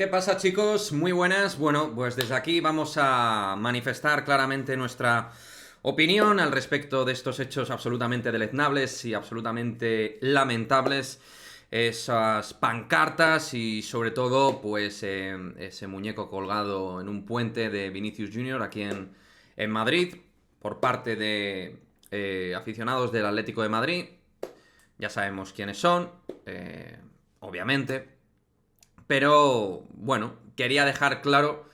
¿Qué pasa, chicos? Muy buenas. Bueno, pues desde aquí vamos a manifestar claramente nuestra opinión al respecto de estos hechos absolutamente deleznables y absolutamente lamentables. Esas pancartas y sobre todo, pues ese muñeco colgado en un puente de Vinicius Junior aquí en Madrid por parte de aficionados del Atlético de Madrid. Ya sabemos quiénes son, obviamente. Pero bueno, quería dejar claro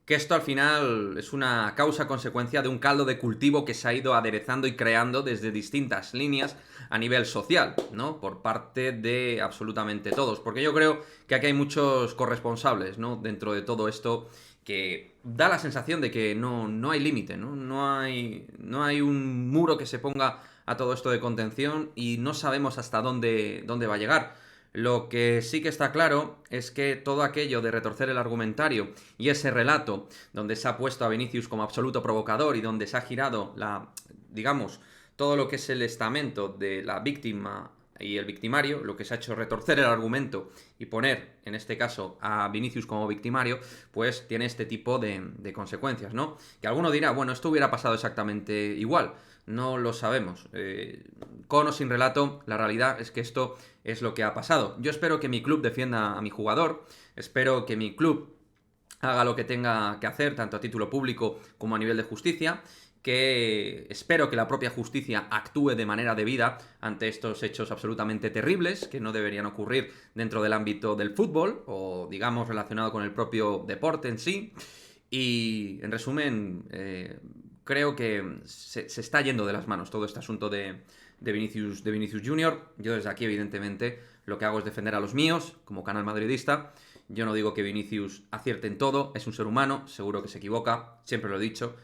que esto al final es una causa-consecuencia de un caldo de cultivo que se ha ido aderezando y creando desde distintas líneas a nivel social, ¿no? Por parte de absolutamente todos. Porque yo creo que aquí hay muchos corresponsables, ¿no? Dentro de todo esto que da la sensación de que no hay límite, ¿no? No hay un muro que se ponga a todo esto de contención y no sabemos hasta dónde va a llegar. Lo que sí que está claro es que todo aquello de retorcer el argumentario y ese relato donde se ha puesto a Vinicius como absoluto provocador y donde se ha girado digamos, todo lo que es el estamento de la víctima y el victimario, lo que se ha hecho retorcer el argumento y poner, en este caso, a Vinicius como victimario, pues tiene este tipo de consecuencias, ¿no? Que alguno dirá, bueno, esto hubiera pasado exactamente igual. No lo sabemos. Con o sin relato, la realidad es que esto es lo que ha pasado. Yo espero que mi club defienda a mi jugador, espero que mi club haga lo que tenga que hacer, tanto a título público como a nivel de justicia, que espero que la propia justicia actúe de manera debida ante estos hechos absolutamente terribles que no deberían ocurrir dentro del ámbito del fútbol o digamos relacionado con el propio deporte en sí. Y en resumen, creo que se está yendo de las manos todo este asunto de Vinicius Junior. Yo desde aquí, evidentemente, lo que hago es defender a los míos como canal madridista. Yo no digo que Vinicius acierte en todo, es un ser humano, seguro que se equivoca, siempre lo he dicho,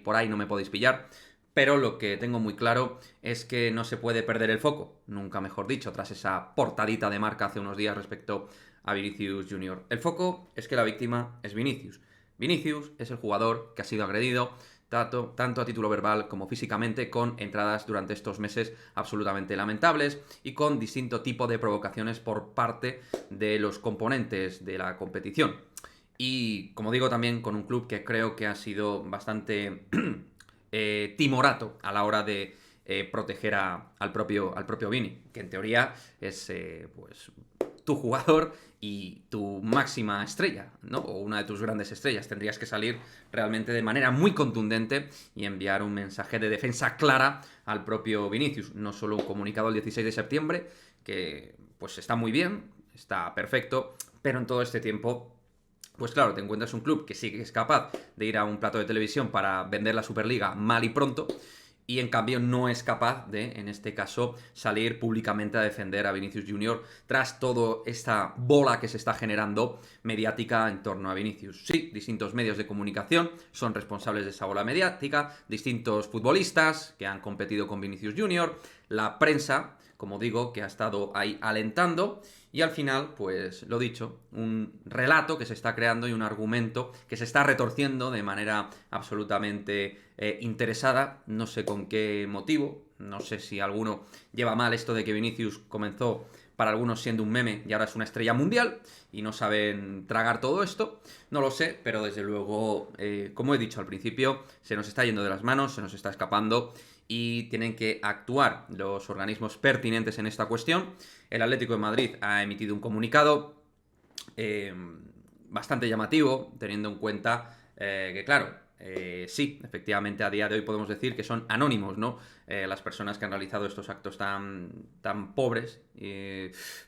por ahí no me podéis pillar. Pero lo que tengo muy claro es que no se puede perder el foco, nunca mejor dicho, tras esa portadita de marca hace unos días respecto a Vinicius Junior. El foco es que la víctima es Vinicius. Vinicius es el jugador que ha sido agredido tanto a título verbal como físicamente, con entradas durante estos meses absolutamente lamentables y con distinto tipo de provocaciones por parte de los componentes de la competición. Y como digo, también con un club que creo que ha sido bastante timorato a la hora de proteger al propio Vini, que en teoría es pues tu jugador y tu máxima estrella, ¿no? O una de tus grandes estrellas. Tendrías que salir realmente de manera muy contundente y enviar un mensaje de defensa clara al propio Vinicius. No solo un comunicado el 16 de septiembre, que pues está muy bien, está perfecto, pero en todo este tiempo pues claro, te encuentras un club que sí que es capaz de ir a un plato de televisión para vender la Superliga mal y pronto, y en cambio no es capaz de, en este caso, salir públicamente a defender a Vinicius Junior tras toda esta bola que se está generando mediática en torno a Vinicius. Sí, distintos medios de comunicación son responsables de esa bola mediática, distintos futbolistas que han competido con Vinicius Junior, la prensa, como digo, que ha estado ahí alentando, y al final, pues lo dicho, un relato que se está creando y un argumento que se está retorciendo de manera absolutamente interesada, no sé con qué motivo, no sé si alguno lleva mal esto de que Vinicius comenzó para algunos siendo un meme y ahora es una estrella mundial y no saben tragar todo esto, no lo sé, pero desde luego, como he dicho al principio, se nos está yendo de las manos, se nos está escapando y tienen que actuar los organismos pertinentes en esta cuestión. El Atlético de Madrid ha emitido un comunicado eh, bastante llamativo, teniendo en cuenta que, claro, sí, efectivamente a día de hoy podemos decir que son anónimos, ¿no? Las personas que han realizado estos actos tan pobres,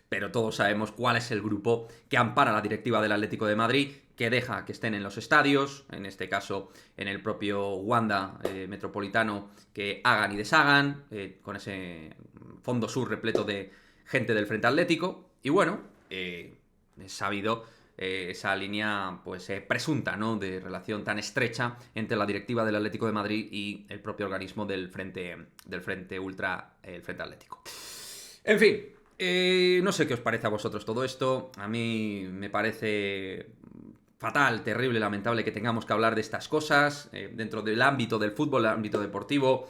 pero todos sabemos cuál es el grupo que ampara la directiva del Atlético de Madrid, que deja que estén en los estadios, en este caso en el propio Wanda Metropolitano, que hagan y deshagan, con ese fondo sur repleto de gente del Frente Atlético, y bueno, es sabido esa línea pues presunta, ¿no? De relación tan estrecha entre la directiva del Atlético de Madrid y el propio organismo del Frente Ultra, el Frente Atlético. En fin, no sé qué os parece a vosotros todo esto. A mí me parece fatal, terrible, lamentable que tengamos que hablar de estas cosas dentro del ámbito del fútbol, el ámbito deportivo.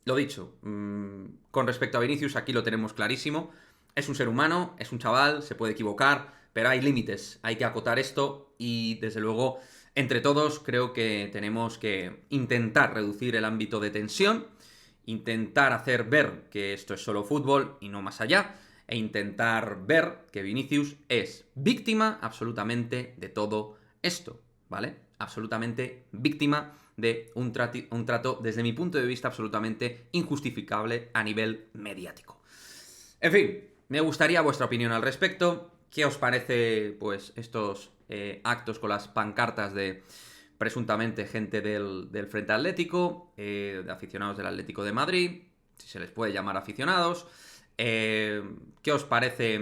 Lo dicho, con respecto a Vinicius, aquí lo tenemos clarísimo. Es un ser humano, es un chaval, se puede equivocar, pero hay límites, hay que acotar esto y desde luego entre todos creo que tenemos que intentar reducir el ámbito de tensión, intentar hacer ver que esto es solo fútbol y no más allá, e intentar ver que Vinicius es víctima absolutamente de todo esto, ¿vale? Absolutamente víctima de un trato, desde mi punto de vista, absolutamente injustificable a nivel mediático. En fin, me gustaría vuestra opinión al respecto. ¿Qué os parece, pues, estos actos con las pancartas de presuntamente gente del Frente Atlético, de aficionados del Atlético de Madrid, si se les puede llamar aficionados? ¿Qué os parece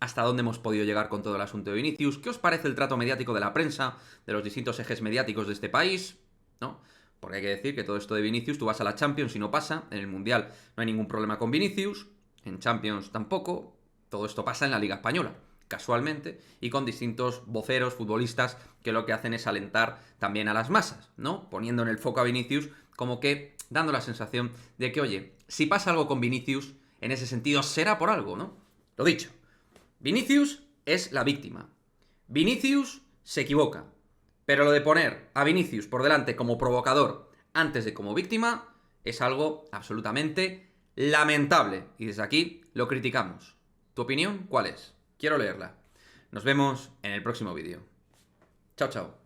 hasta dónde hemos podido llegar con todo el asunto de Vinicius? ¿Qué os parece el trato mediático de la prensa, de los distintos ejes mediáticos de este país? ¿No? Porque hay que decir que todo esto de Vinicius, tú vas a la Champions y no pasa, en el Mundial no hay ningún problema con Vinicius, en Champions tampoco, todo esto pasa en la Liga Española, casualmente, y con distintos voceros, futbolistas, que lo que hacen es alentar también a las masas, ¿no? Poniendo en el foco a Vinicius, como que dando la sensación de que, oye, si pasa algo con Vinicius, en ese sentido será por algo, ¿no? Lo dicho, Vinicius es la víctima. Vinicius se equivoca. Pero lo de poner a Vinicius por delante como provocador antes de como víctima es algo absolutamente lamentable. Y desde aquí lo criticamos. ¿Tu opinión cuál es? Quiero leerla. Nos vemos en el próximo vídeo. Chao, chao.